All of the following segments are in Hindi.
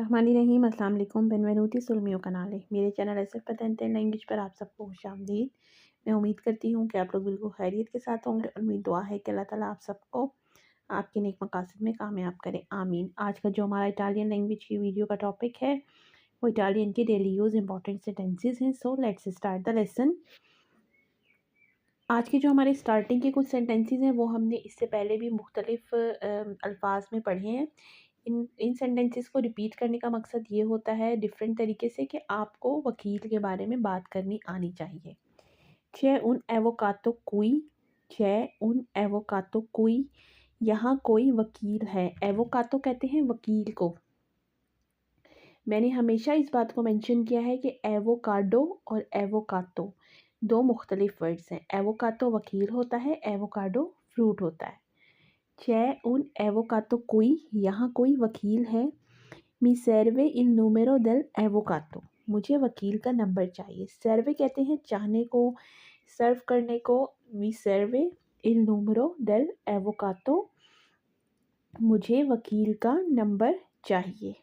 बिस्मिल्लाहिर्रहमानिर्रहीम। अस्सलाम वालेकुम। बेनवेनुti sul mio canale। मेरे चैनल एसएफ पतंते लैंग्वेज पर आप सबको खुशामदीद। मैं उम्मीद करती हूँ कि आप लोग बिल्कुल खैरियत के साथ होंगे और मेरी दुआ है कि अल्लाह ताला आप सबको आपके नेक मकासद में कामयाब करे, आमीन। आज का जो हमारा इटालियन लैंग्वेज की वीडियो का टॉपिक है वो इटालियन के डेली यूज़ इंपॉर्टेंट सेंटेंसेस हैं। So let's start the lesson. आज के जो हमारे स्टार्टिंग के कुछ सेंटेंसेस हैं वो हमने इससे पहले भी मुख्तलिफ अल्फाज में पढ़े हैं। इन सेंटेंसेस को रिपीट करने का मकसद ये होता है डिफरेंट तरीके से कि आपको वकील के बारे में बात करनी आनी चाहिए। c'è un avvocato qui, c'è un avvocato qui, यहाँ कोई वकील है। एवोकातो कहते हैं वकील को। मैंने हमेशा इस बात को मेंशन किया है कि एवोकाडो और एवोकातो दो मुख्तलिफ वर्ड्स हैं। एवोकातो वकील होता है, एवोकाडो फ्रूट होता है। c'è un avvocato qui, यहाँ कोई वकील है। mi serve il numero del avvocato, मुझे वकील का नंबर चाहिए। सर्वे कहते हैं चाहने को, सर्व करने को। mi serve il numero del avvocato, मुझे वकील का नंबर चाहिए।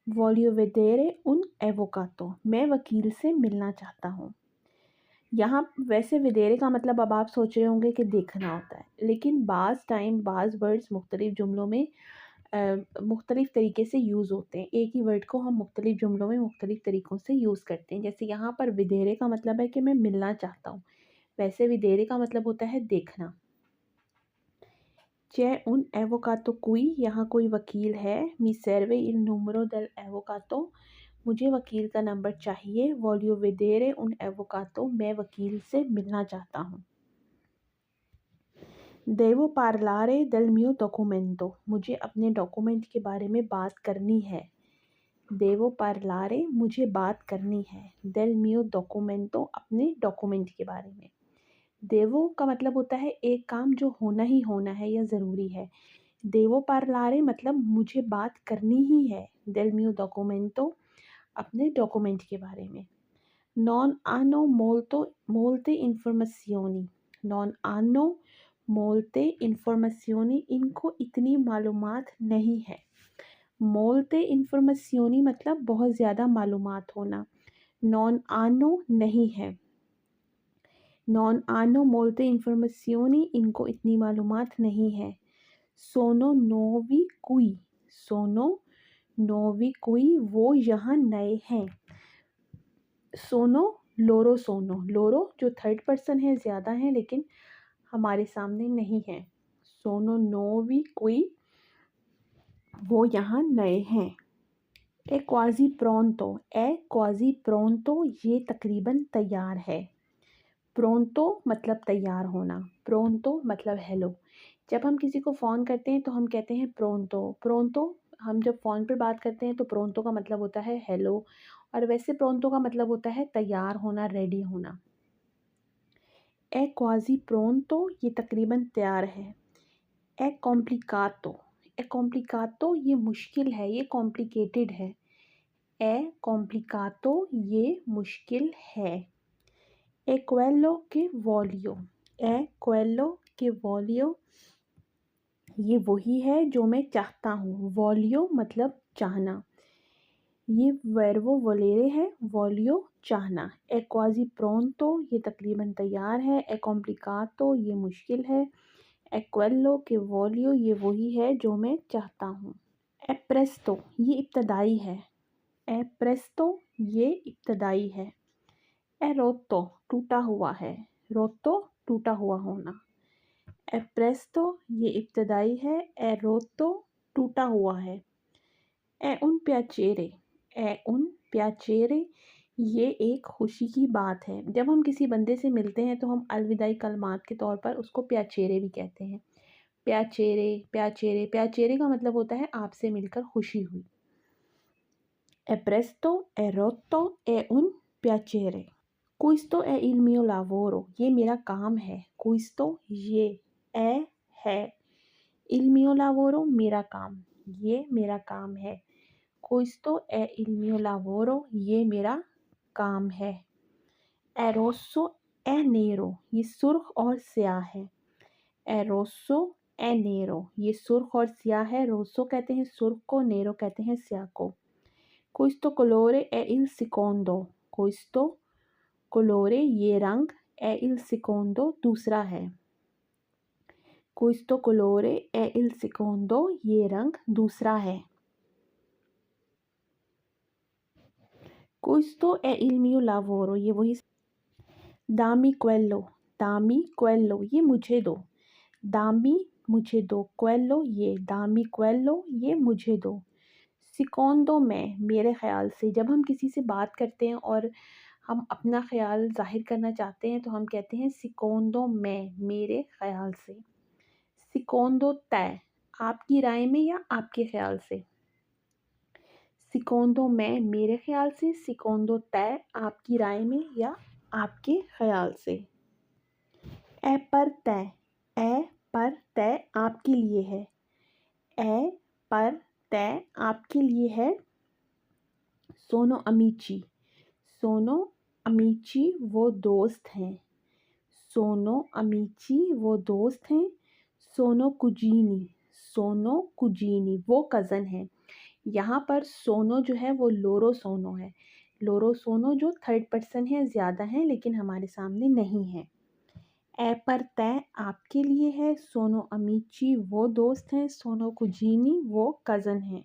voglio vedere un avvocato, मैं वकील से मिलना चाहता हूँ। यहाँ वैसे विदेरे का मतलब अब आप सोच रहे होंगे कि देखना होता है, लेकिन बाज़ वर्ड्स मुख्तलिफ जुमलों में मुख्तलिफ तरीके से यूज़ होते हैं। एक ही वर्ड को हम मुख्तलिफ जुमलों में मुख्तलिफ तरीक़ों से यूज़ करते हैं। जैसे यहाँ पर विदेरे का मतलब है कि मैं मिलना चाहता हूँ, वैसे विदेरे का मतलब होता है देखना। c'è un avvocato qui, यहाँ कोई वकील है। mi serve il numero del avvocato, मुझे वकील का नंबर चाहिए। voglio vedere un avvocato, मैं वकील से मिलना चाहता हूँ। devo parlare del mio documento, मुझे अपने डॉक्यूमेंट के बारे में बात करनी है। devo parlare, मुझे बात करनी है। del mio documento, अपने डॉक्यूमेंट के बारे में। देवो का मतलब होता है एक काम जो होना ही होना है या ज़रूरी है। देवो parlare मतलब मुझे बात करनी ही है। del mio documento, अपने डॉक्यूमेंट के बारे में। non hanno molte informazioni, non hanno molte informazioni, इनको इतनी मालूमात नहीं है। molte informazioni मतलब बहुत ज़्यादा मालूमात होना। non hanno नहीं है। non hanno molte informazioni, इनको इतनी मालूमात नहीं है। sono nuovi qui, sono nuovi qui, वो यहाँ नए हैं। सोनो लोरो, सोनो लोरो जो थर्ड पर्सन है, ज़्यादा है लेकिन हमारे सामने नहीं है। सोनो नोवी कोई, वो यहाँ नए हैं। ए क्वाजी प्रोंतो, ए क्वाजी प्रोंतो, ये तकरीबन तैयार है। प्रोंतो मतलब तैयार होना, प्रोंतो मतलब हेलो। जब हम किसी को फ़ोन करते हैं तो हम कहते हैं प्रोंतो। प्रोंतो हम जब फ़ोन पर बात करते हैं तो प्रोंतो का मतलब होता है हेलो, और वैसे प्रोंतो का मतलब होता है तैयार होना, रेडी होना। ए क्वाजी प्रोंतो, ये तकरीबन तैयार है। ए कॉम्प्लिकातो, ए कॉम्प्लिकातो ये मुश्किल है, ये कॉम्प्लिकेटेड है। ए कॉम्प्लिकातो ये मुश्किल है। ए क्वेलो के वॉलियो, ए क्वेलो के वॉलियो, ये वही है जो मैं चाहता हूँ। वॉलियो मतलब चाहना, ये वर्बो वोलेरे है, वॉलियो चाहना। ए क्वाजी प्रोंतो, ये तकरीबन तैयार है। ए कॉम्प्लिकातो, ये मुश्किल है। ए क्वेलो के वॉलियो, ये वही है जो मैं चाहता हूँ। ए प्रेस्तो, ये इब्तदाई है। ए प्रेस्तो, ये इब्तदाई है। ए रोतो, टूटा हुआ है। रोतो टूटा हुआ होना। ए प्रेस्तो, ये इब्तदाई है। ए रोतो टूटा हुआ है। ए उन प्याचेरे, ए उन प्याचेरे, ये एक खुशी की बात है। जब हम किसी बंदे से मिलते हैं तो हम अलविदाई कलमात के तौर पर उसको प्याचेरे भी कहते हैं। प्याचेरे, प्याचेरे, प्याचेरे का मतलब होता है आपसे मिलकर खुशी हुई। ए प्रेस्तो, ए रोतो, ए उन प्याचेरे। क्विस्तो è il mio lavoro, ये मेरा काम है। क्विस्तो ये, ए है, il mio lavoro मेरा काम, ये मेरा काम है। क्विस्तो è il mio lavoro, ये मेरा काम है। è rosso è nero, ये सुर्ख और स्याह है। è rosso è nero, ये सुर्ख और स्याह है। रोसो कहते हैं सुर्ख को, नेरो कहते हैं स्याह को। Questo colore è il secondo. Questo colore, ये रंग, è il secondo, दूसरा है. Questo colore è il secondo, ये रंग दूसरा है. Questo è il mio lavoro, ये वही. Dammi quello, ये मुझे दो. Dammi, मुझे दो. Quello, ये. Dammi quello, ये मुझे दो. Secondo me, मेरे ख्याल से. जब हम किसी से बात करते हैं और हम अपना ख्याल ज़ाहिर करना चाहते हैं तो हम कहते हैं secondo me, मेरे ख्याल से. Secondo te, आपकी राय में या आपके ख्याल से. Secondo me, मेरे ख्याल से. Secondo te, आपकी राय में या आपके ख्याल से. È per te, è per te, आपके लिए है. È per te, आपके लिए है. Sono amici, sono amici, वो दोस्त हैं. Sono amici, वो दोस्त हैं. Sono cugini, sono cugini, वो कज़न है. यहाँ पर सोनो जो है वो लोरो सोनो है. लोरो सोनो जो थर्ड पर्सन है, ज़्यादा है लेकिन हमारे सामने नहीं है. ए पर तय, आपके लिए है. सोनो अमीची, वो दोस्त हैं. सोनो कुजीनी, वो कज़न हैं.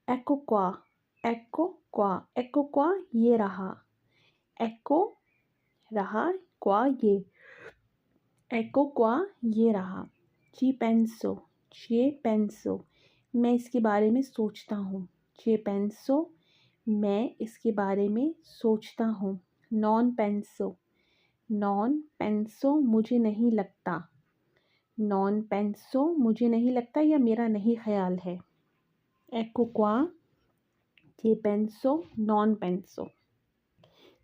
ecco qua, ecco qua, ecco qua, ये रहा. ecco रहा, qua ये. ecco qua, ये रहा. ci penso, मैं इसके बारे में सोचता हूँ. ci penso, मैं इसके बारे में सोचता हूँ. non penso, मुझे नहीं लगता. non penso, मुझे नहीं लगता या मेरा नहीं ख्याल है. ecco qua, ci penso, non penso.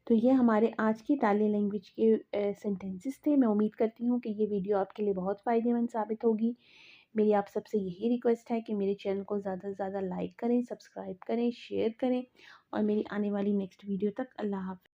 तो ये हमारे आज की इटालियन लैंग्वेज के सेंटेंसेस थे. मैं उम्मीद करती हूँ कि ये वीडियो आपके लिए बहुत फ़ायदेमंद साबित होगी. मेरी आप सबसे यही रिक्वेस्ट है कि मेरे चैनल को ज़्यादा से ज़्यादा लाइक करें, सब्सक्राइब करें, शेयर करें और मेरी आने वाली नेक्स्ट वीडियो तक अल्लाह हाफ़िज़.